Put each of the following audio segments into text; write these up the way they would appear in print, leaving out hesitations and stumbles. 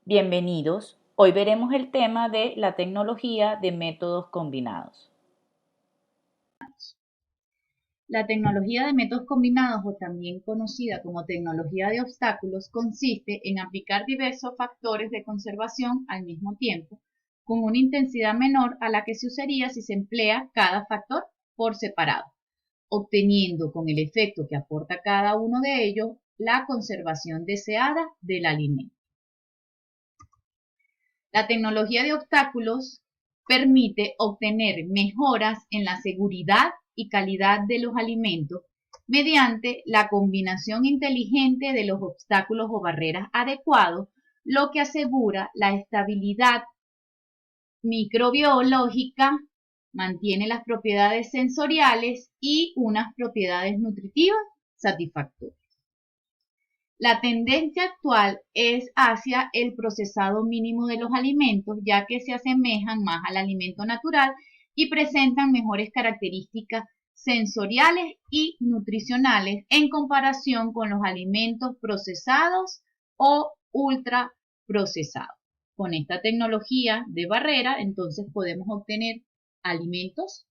Bienvenidos. Hoy veremos el tema de la tecnología de métodos combinados. La tecnología de métodos combinados, o también conocida como tecnología de obstáculos, consiste en aplicar diversos factores de conservación al mismo tiempo, con una intensidad menor a la que se usaría si se emplea cada factor por separado, obteniendo con el efecto que aporta cada uno de ellos la conservación deseada del alimento. La tecnología de obstáculos permite obtener mejoras en la seguridad y calidad de los alimentos mediante la combinación inteligente de los obstáculos o barreras adecuados, lo que asegura la estabilidad microbiológica, mantiene las propiedades sensoriales y unas propiedades nutritivas satisfactorias. La tendencia actual es hacia el procesado mínimo de los alimentos, ya que se asemejan más al alimento natural y presentan mejores características sensoriales y nutricionales en comparación con los alimentos procesados o ultraprocesados. Con esta tecnología de barrera, entonces podemos obtener alimentos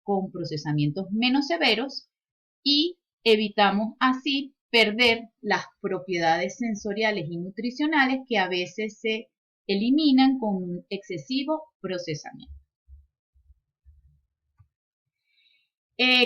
con procesamientos menos severos y evitamos así perder las propiedades sensoriales y nutricionales que a veces se eliminan con un excesivo procesamiento.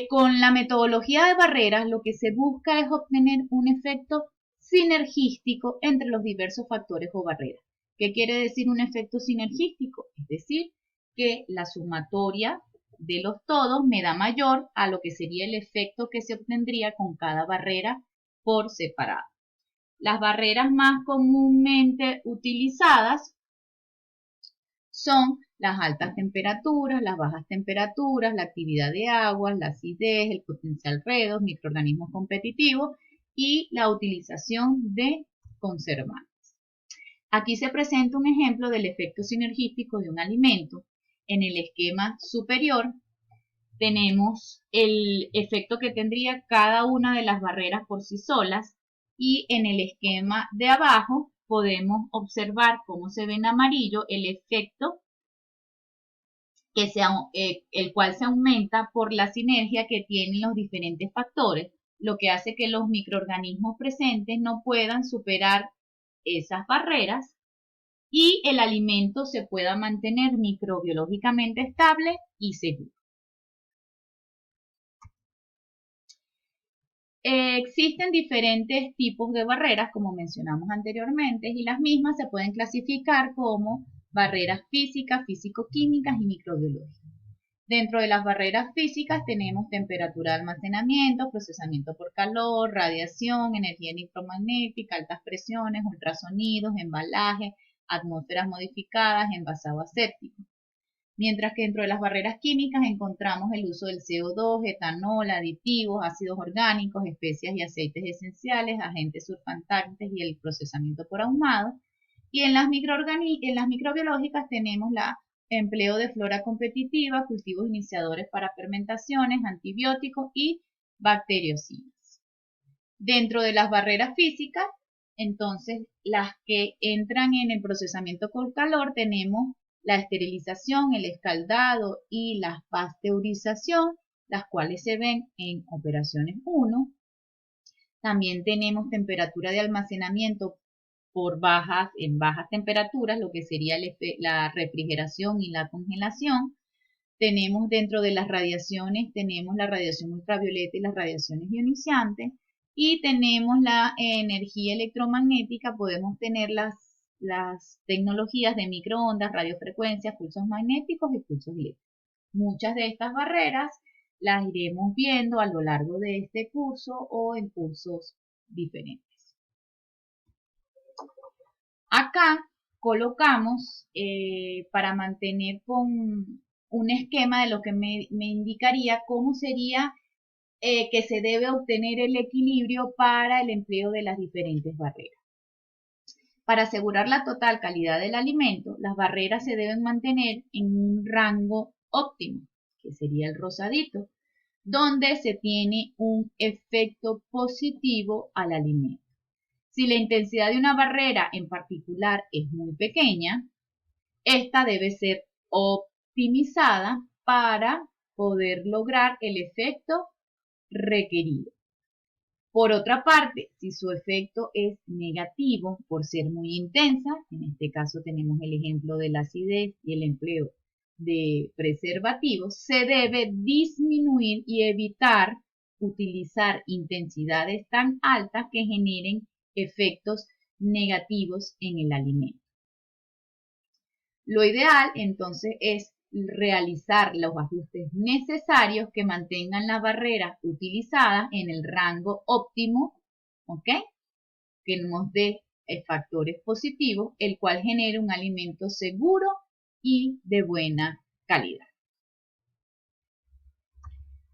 Con la metodología de barreras, lo que se busca es obtener un efecto sinergístico entre los diversos factores o barreras. ¿Qué quiere decir un efecto sinergístico? Es decir, que la sumatoria de los todos me da mayor a lo que sería el efecto que se obtendría con cada barrera por separado. Las barreras más comúnmente utilizadas son las altas temperaturas, las bajas temperaturas, la actividad de aguas, la acidez, el potencial redox, microorganismos competitivos y la utilización de conservantes. Aquí se presenta un ejemplo del efecto sinergístico de un alimento. En el esquema superior tenemos el efecto que tendría cada una de las barreras por sí solas y en el esquema de abajo podemos observar cómo se ve en amarillo el efecto el cual se aumenta por la sinergia que tienen los diferentes factores, lo que hace que los microorganismos presentes no puedan superar esas barreras y el alimento se pueda mantener microbiológicamente estable y seguro. Existen diferentes tipos de barreras, como mencionamos anteriormente, y las mismas se pueden clasificar como barreras físicas, físico-químicas y microbiológicas. Dentro de las barreras físicas tenemos temperatura de almacenamiento, procesamiento por calor, radiación, energía electromagnética, altas presiones, ultrasonidos, embalaje, atmósferas modificadas, envasado aséptico. Mientras que dentro de las barreras químicas encontramos el uso del CO2, etanol, aditivos, ácidos orgánicos, especias y aceites esenciales, agentes surfactantes y el procesamiento por ahumado. Y en las microbiológicas tenemos la empleo de flora competitiva, cultivos iniciadores para fermentaciones, antibióticos y bacteriocidas. Dentro de las barreras físicas, entonces las que entran en el procesamiento con calor tenemos la esterilización, el escaldado y la pasteurización, las cuales se ven en operaciones 1. También tenemos temperatura de almacenamiento en bajas temperaturas, lo que sería la refrigeración y la congelación. Tenemos dentro de las radiaciones, tenemos la radiación ultravioleta y las radiaciones ionizantes. Y tenemos la energía electromagnética, podemos tener las tecnologías de microondas, radiofrecuencias, pulsos magnéticos y pulsos eléctricos. Muchas de estas barreras las iremos viendo a lo largo de este curso o en cursos diferentes. Acá colocamos, para mantener con un esquema de lo que me indicaría cómo sería que se debe obtener el equilibrio para el empleo de las diferentes barreras. Para asegurar la total calidad del alimento, las barreras se deben mantener en un rango óptimo, que sería el rosadito, donde se tiene un efecto positivo al alimento. Si la intensidad de una barrera en particular es muy pequeña, esta debe ser optimizada para poder lograr el efecto requerido. Por otra parte, si su efecto es negativo por ser muy intensa, en este caso tenemos el ejemplo de la acidez y el empleo de preservativos, se debe disminuir y evitar utilizar intensidades tan altas que generen efectos negativos en el alimento. Lo ideal entonces es realizar los ajustes necesarios que mantengan las barreras utilizadas en el rango óptimo, ¿ok? Que nos dé factores positivos, el cual genere un alimento seguro y de buena calidad.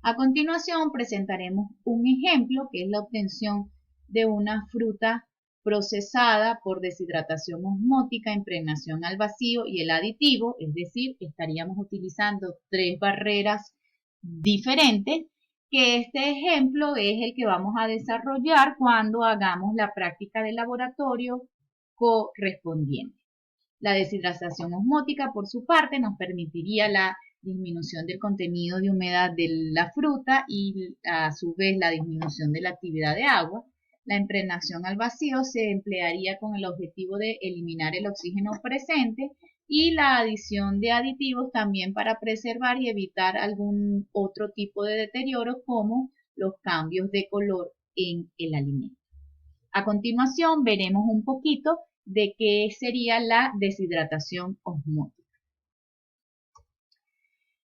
A continuación presentaremos un ejemplo que es la obtención de una fruta procesada por deshidratación osmótica, impregnación al vacío y el aditivo, es decir, estaríamos utilizando 3 barreras diferentes, que este ejemplo es el que vamos a desarrollar cuando hagamos la práctica de laboratorio correspondiente. La deshidratación osmótica, por su parte, nos permitiría la disminución del contenido de humedad de la fruta y a su vez la disminución de la actividad de agua. La impregnación al vacío se emplearía con el objetivo de eliminar el oxígeno presente y la adición de aditivos también para preservar y evitar algún otro tipo de deterioro como los cambios de color en el alimento. A continuación veremos un poquito de qué sería la deshidratación osmótica.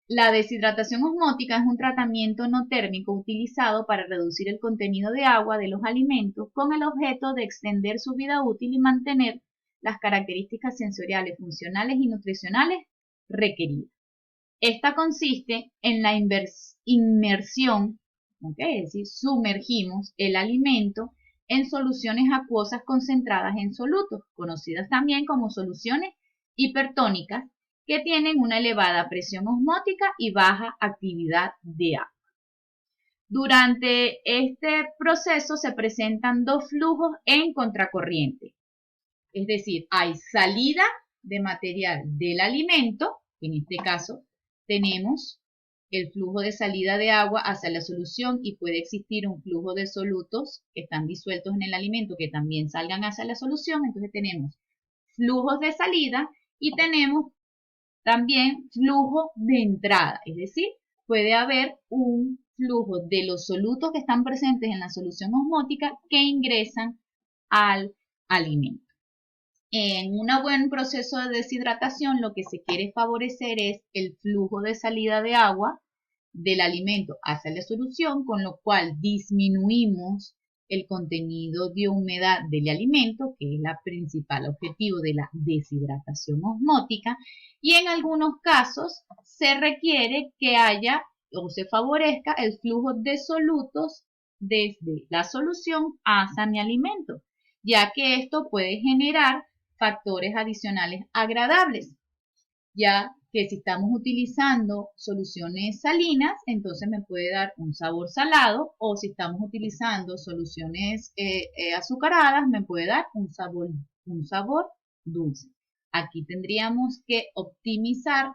La deshidratación osmótica es un tratamiento no térmico utilizado para reducir el contenido de agua de los alimentos con el objeto de extender su vida útil y mantener las características sensoriales, funcionales y nutricionales requeridas. Esta consiste en la inmersión, es decir, sumergimos el alimento en soluciones acuosas concentradas en solutos, conocidas también como soluciones hipertónicas, que tienen una elevada presión osmótica y baja actividad de agua. Durante este proceso se presentan 2 flujos en contracorriente, es decir, hay salida de material del alimento, en este caso tenemos el flujo de salida de agua hacia la solución y puede existir un flujo de solutos que están disueltos en el alimento que también salgan hacia la solución, entonces tenemos flujos de salida y tenemos también flujo de entrada, es decir, puede haber un flujo de los solutos que están presentes en la solución osmótica que ingresan al alimento. En un buen proceso de deshidratación lo que se quiere favorecer es el flujo de salida de agua del alimento hacia la solución, con lo cual disminuimos el contenido de humedad del alimento, que es el principal objetivo de la deshidratación osmótica, y en algunos casos se requiere que haya o se favorezca el flujo de solutos desde la solución hacia mi alimento, ya que esto puede generar factores adicionales agradables, ya que si estamos utilizando soluciones salinas, entonces me puede dar un sabor salado, o si estamos utilizando soluciones azucaradas, me puede dar un sabor dulce. Aquí tendríamos que optimizar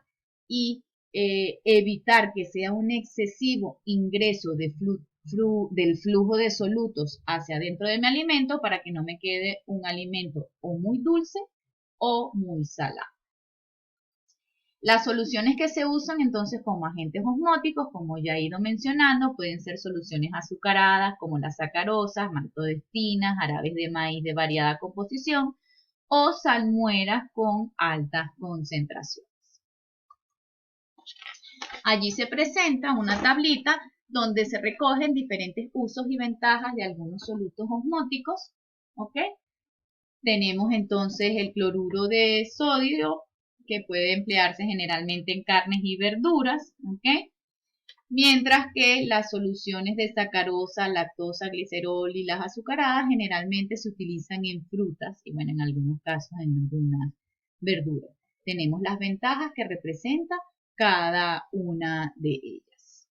y evitar que sea un excesivo ingreso del flujo de solutos hacia adentro de mi alimento para que no me quede un alimento o muy dulce o muy salado. Las soluciones que se usan entonces como agentes osmóticos, como ya he ido mencionando, pueden ser soluciones azucaradas como las sacarosas, maltodextrinas, jarabes de maíz de variada composición o salmueras con altas concentraciones. Allí se presenta una tablita donde se recogen diferentes usos y ventajas de algunos solutos osmóticos, ¿ok? Tenemos entonces el cloruro de sodio, que puede emplearse generalmente en carnes y verduras, ¿ok? Mientras que las soluciones de sacarosa, lactosa, glicerol y las azucaradas generalmente se utilizan en frutas y, bueno, en algunos casos en algunas verduras. Tenemos las ventajas que representa cada una de ellas.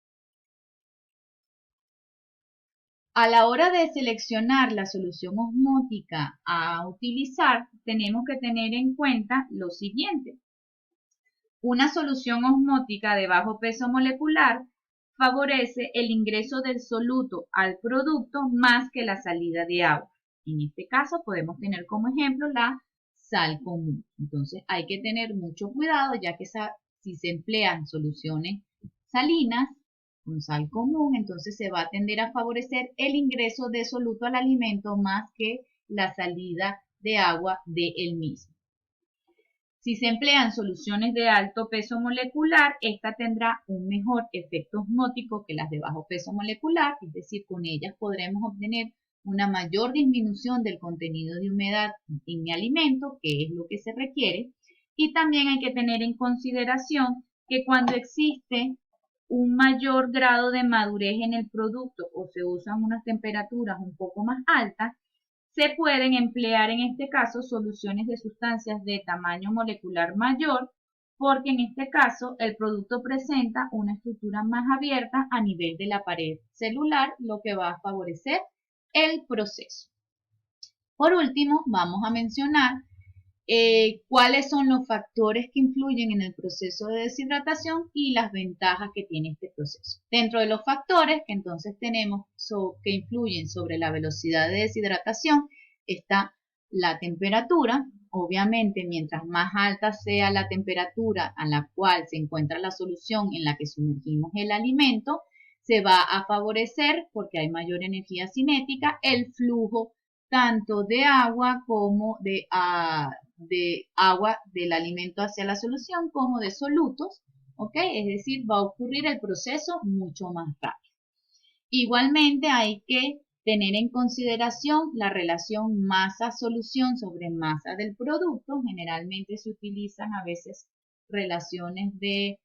A la hora de seleccionar la solución osmótica a utilizar, tenemos que tener en cuenta lo siguiente. Una solución osmótica de bajo peso molecular favorece el ingreso del soluto al producto más que la salida de agua. En este caso podemos tener como ejemplo la sal común. Entonces hay que tener mucho cuidado ya que si se emplean soluciones salinas con sal común, entonces se va a tender a favorecer el ingreso de soluto al alimento más que la salida de agua del mismo. Si se emplean soluciones de alto peso molecular, esta tendrá un mejor efecto osmótico que las de bajo peso molecular, es decir, con ellas podremos obtener una mayor disminución del contenido de humedad en mi alimento, que es lo que se requiere. Y también hay que tener en consideración que cuando existe un mayor grado de madurez en el producto o se usan unas temperaturas un poco más altas, se pueden emplear en este caso soluciones de sustancias de tamaño molecular mayor, porque en este caso el producto presenta una estructura más abierta a nivel de la pared celular, lo que va a favorecer el proceso. Por último, vamos a mencionar cuáles son los factores que influyen en el proceso de deshidratación y las ventajas que tiene este proceso. Dentro de los factores que entonces tenemos que influyen sobre la velocidad de deshidratación está la temperatura. Obviamente, mientras más alta sea la temperatura a la cual se encuentra la solución en la que sumergimos el alimento, se va a favorecer, porque hay mayor energía cinética, el flujo tanto de agua como de agua del alimento hacia la solución como de solutos, ¿ok? Es decir, va a ocurrir el proceso mucho más rápido. Igualmente hay que tener en consideración la relación masa-solución sobre masa del producto. Generalmente se utilizan a veces relaciones de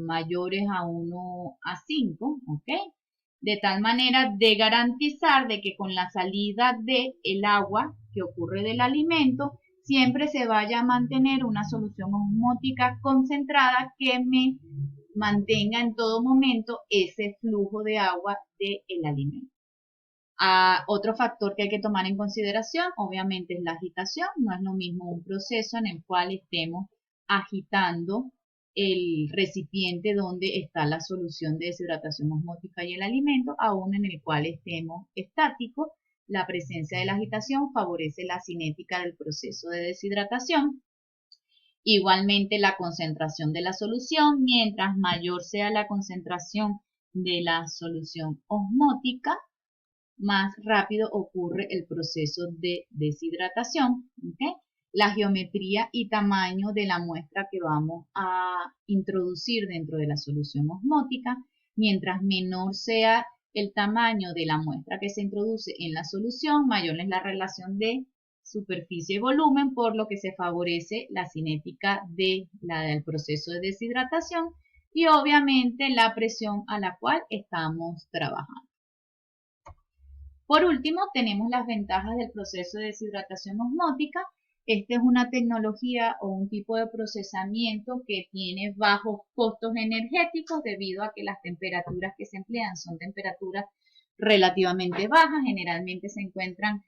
mayores a 1 a 5, ¿ok? De tal manera de garantizar de que con la salida del agua que ocurre del alimento, siempre se vaya a mantener una solución osmótica concentrada que me mantenga en todo momento ese flujo de agua del alimento. Otro factor que hay que tomar en consideración, obviamente, es la agitación. No es lo mismo un proceso en el cual estemos agitando el recipiente donde está la solución de deshidratación osmótica y el alimento, a uno en el cual estemos estáticos. La presencia de la agitación favorece la cinética del proceso de deshidratación. Igualmente la concentración de la solución, mientras mayor sea la concentración de la solución osmótica, más rápido ocurre el proceso de deshidratación. ¿Okay? La geometría y tamaño de la muestra que vamos a introducir dentro de la solución osmótica, mientras menor sea el tamaño de la muestra que se introduce en la solución, mayor es la relación de superficie y volumen, por lo que se favorece la cinética del proceso de deshidratación y obviamente la presión a la cual estamos trabajando. Por último, tenemos las ventajas del proceso de deshidratación osmótica. Esta es una tecnología o un tipo de procesamiento que tiene bajos costos energéticos debido a que las temperaturas que se emplean son temperaturas relativamente bajas, generalmente se encuentran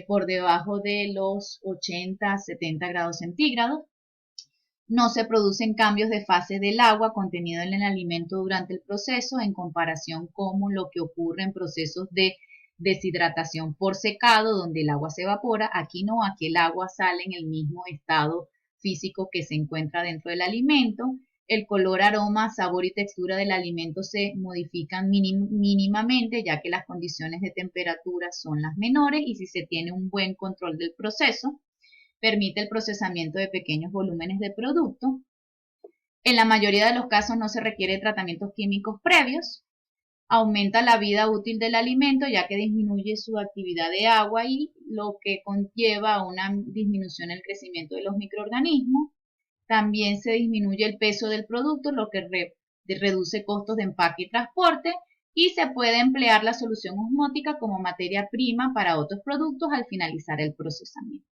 por debajo de los 80-70 grados centígrados. No se producen cambios de fase del agua contenido en el alimento durante el proceso en comparación con lo que ocurre en procesos de deshidratación por secado, donde el agua se evapora. Aquí no, aquí el agua sale en el mismo estado físico que se encuentra dentro del alimento. El color, aroma, sabor y textura del alimento se modifican mínimamente, ya que las condiciones de temperatura son las menores y si se tiene un buen control del proceso, permite el procesamiento de pequeños volúmenes de producto. En la mayoría de los casos no se requiere tratamientos químicos previos. Aumenta la vida útil del alimento ya que disminuye su actividad de agua y lo que conlleva a una disminución en el crecimiento de los microorganismos. También se disminuye el peso del producto, lo que reduce costos de empaque y transporte, y se puede emplear la solución osmótica como materia prima para otros productos al finalizar el procesamiento.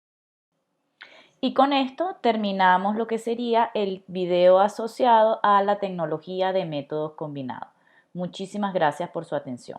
Y con esto terminamos lo que sería el video asociado a la tecnología de métodos combinados. Muchísimas gracias por su atención.